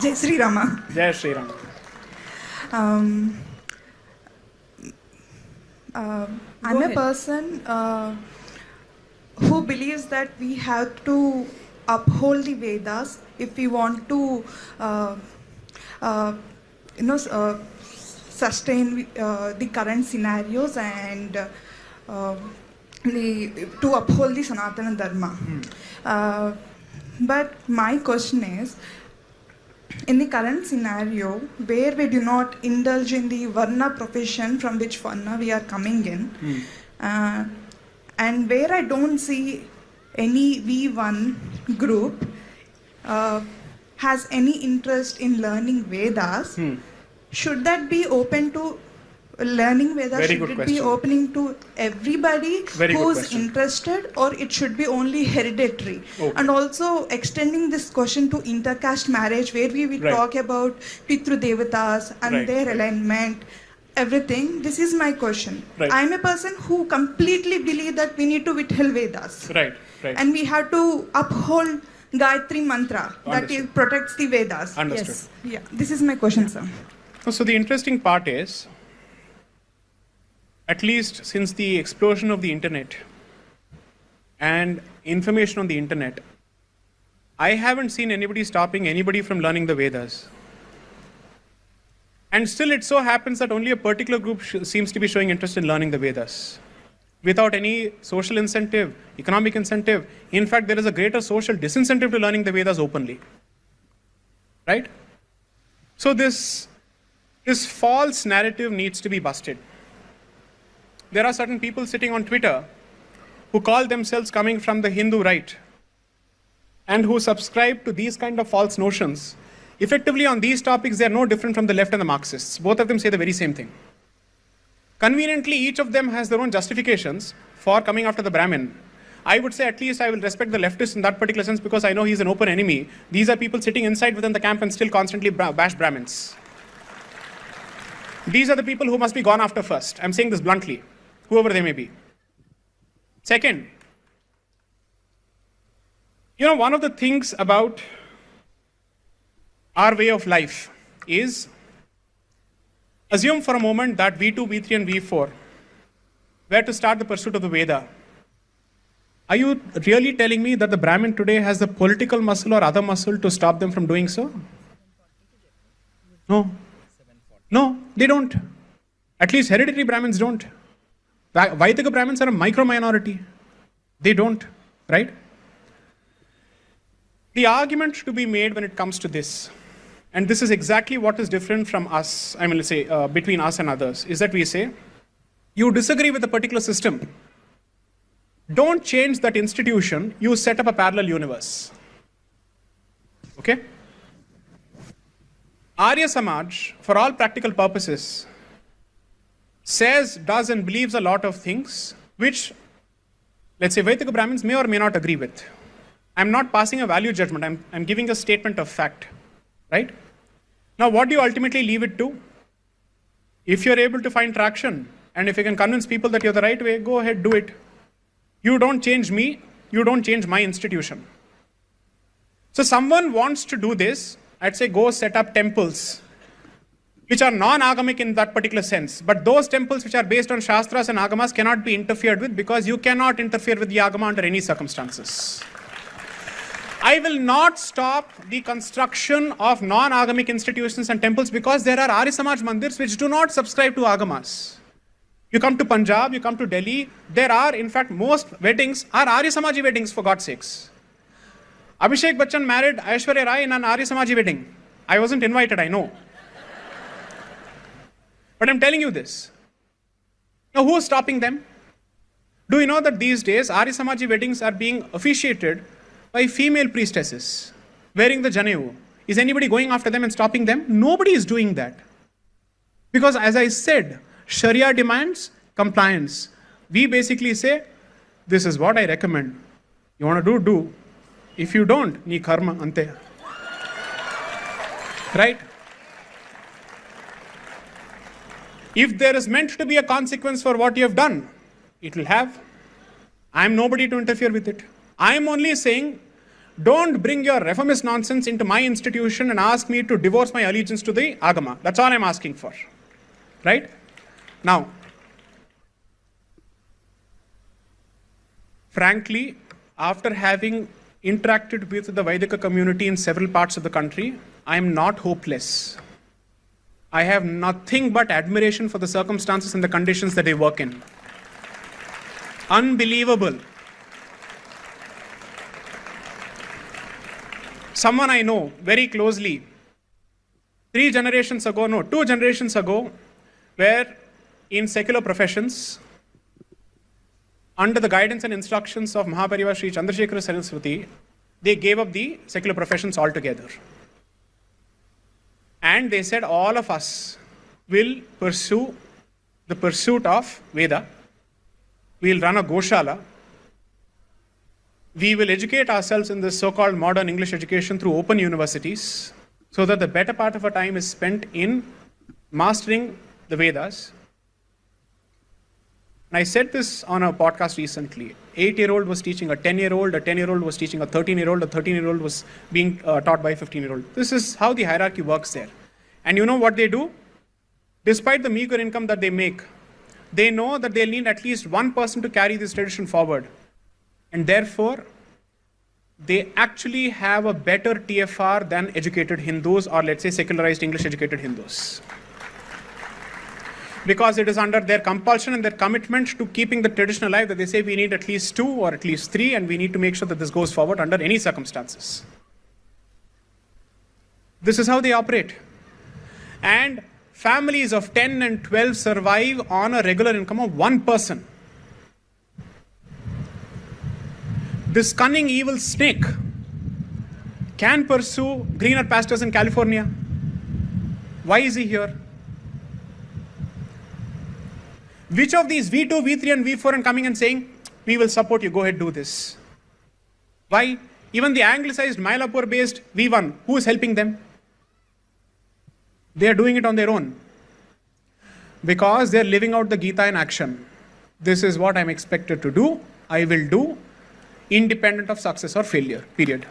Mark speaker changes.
Speaker 1: Jai Sri Rama.
Speaker 2: Jai Sri Rama.
Speaker 1: I'm a person who believes that we have to uphold the Vedas if we want to, sustain the current scenarios and to uphold the Sanatana Dharma. But my question is, in the current scenario, where we do not indulge in the Varna profession from which Varna we are coming in, and where I don't see any V1 group has any interest in learning Vedas, should that be open to learning Vedas?
Speaker 2: Very
Speaker 1: should
Speaker 2: good
Speaker 1: it
Speaker 2: question.
Speaker 1: be opening to everybody
Speaker 2: Very good
Speaker 1: who's
Speaker 2: question.
Speaker 1: interested, or it should be only hereditary?
Speaker 2: Okay.
Speaker 1: And also extending this question to intercaste marriage, where we will
Speaker 2: Right.
Speaker 1: talk about Pitru Devatas and
Speaker 2: Right,
Speaker 1: their
Speaker 2: right.
Speaker 1: alignment, everything. This is my question.
Speaker 2: Right.
Speaker 1: I'm a person who completely believe that we need to withhold Vedas.
Speaker 2: Right, right.
Speaker 1: And we have to uphold Gayatri Mantra that
Speaker 2: Understood.
Speaker 1: protects the Vedas.
Speaker 2: Understood.
Speaker 1: Yes. Yeah. This is my question, sir.
Speaker 2: So the interesting part is, at least since the explosion of the internet and information on the internet, I haven't seen anybody stopping anybody from learning the Vedas. And still it so happens that only a particular group seems to be showing interest in learning the Vedas, without any social incentive, economic incentive. In fact, there is a greater social disincentive to learning the Vedas openly. Right? So this false narrative needs to be busted. There are certain people sitting on Twitter who call themselves coming from the Hindu right and who subscribe to these kind of false notions. Effectively, on these topics, they are no different from the left and the Marxists. Both of them say the very same thing. Conveniently, each of them has their own justifications for coming after the Brahmin. I would say at least I will respect the leftist in that particular sense because I know he's an open enemy. These are people sitting inside within the camp and still constantly bash Brahmins. These are the people who must be gone after first. I'm saying this bluntly, whoever they may be. Second, one of the things about our way of life is, assume for a moment that V2, V3 and V4 were to start the pursuit of the Veda. Are you really telling me that the Brahmin today has the political muscle or other muscle to stop them from doing so? No. No, they don't. At least hereditary Brahmins don't. Vaidika Brahmins are a micro minority. They don't, right? The argument to be made when it comes to this, and this is exactly what is different from us, let's say between us and others, is that we say, you disagree with a particular system. Don't change that institution, you set up a parallel universe. Okay? Arya Samaj, for all practical purposes, says, does and believes a lot of things which, let's say, Vaidika Brahmins may or may not agree with. I'm not passing a value judgment, I'm giving a statement of fact, right? Now, what do you ultimately leave it to? If you're able to find traction, and if you can convince people that you're the right way, go ahead, do it. You don't change me, you don't change my institution. So someone wants to do this, I'd say go set up temples, which are non-agamic in that particular sense. But those temples which are based on Shastras and Agamas cannot be interfered with because you cannot interfere with the Agama under any circumstances. I will not stop the construction of non-agamic institutions and temples because there are Arya Samaj mandirs which do not subscribe to Agamas. You come to Punjab, you come to Delhi, there are, in fact, most weddings are Arya Samaji weddings, for God's sakes. Abhishek Bachchan married Aishwarya Rai in an Arya Samaji wedding. I wasn't invited, I know. But I'm telling you this. Now, who is stopping them? Do you know that these days, Arya Samaji weddings are being officiated by female priestesses wearing the Janevu? Is anybody going after them and stopping them? Nobody is doing that. Because as I said, Sharia demands compliance. We basically say, this is what I recommend. You want to do. If you don't, ni karma ante. Right? If there is meant to be a consequence for what you have done, it will have. I am nobody to interfere with it. I am only saying, Don't bring your reformist nonsense into my institution and ask me to divorce my allegiance to the Agama. That's all I'm asking for. Right? Now, frankly, after having interacted with the Vaidika community in several parts of the country, I am not hopeless. I have nothing but admiration for the circumstances and the conditions that they work in. Unbelievable. Someone I know very closely, 2 generations ago, were in secular professions under the guidance and instructions of Mahaparivar Sri Chandrasekhara Saraswati. They gave up the secular professions altogether. And they said, all of us will pursue the pursuit of Veda. We'll run a Goshala. We will educate ourselves in this so-called modern English education through open universities, so that the better part of our time is spent in mastering the Vedas. And I said this on a podcast recently. 8-year-old was teaching a 10-year-old, a 10-year-old was teaching a 13-year-old, a 13-year-old was being taught by a 15-year-old. This is how the hierarchy works there. And you know what they do? Despite the meager income that they make, they know that they'll need at least one person to carry this tradition forward. And therefore, they actually have a better TFR than educated Hindus, or let's say secularized English educated Hindus. Because it is under their compulsion and their commitment to keeping the tradition alive that they say we need at least 2 or at least 3, and we need to make sure that this goes forward under any circumstances. This is how they operate. And families of 10 and 12 survive on a regular income of 1 person. This cunning evil snake can pursue greener pastures in California. Why is he here? Which of these V2, V3 and V4 are coming and saying, we will support you, go ahead, do this? Why? Even the anglicized Mylapore based V1, who is helping them? They are doing it on their own. Because they are living out the Gita in action. This is what I am expected to do, I will do, independent of success or failure, period.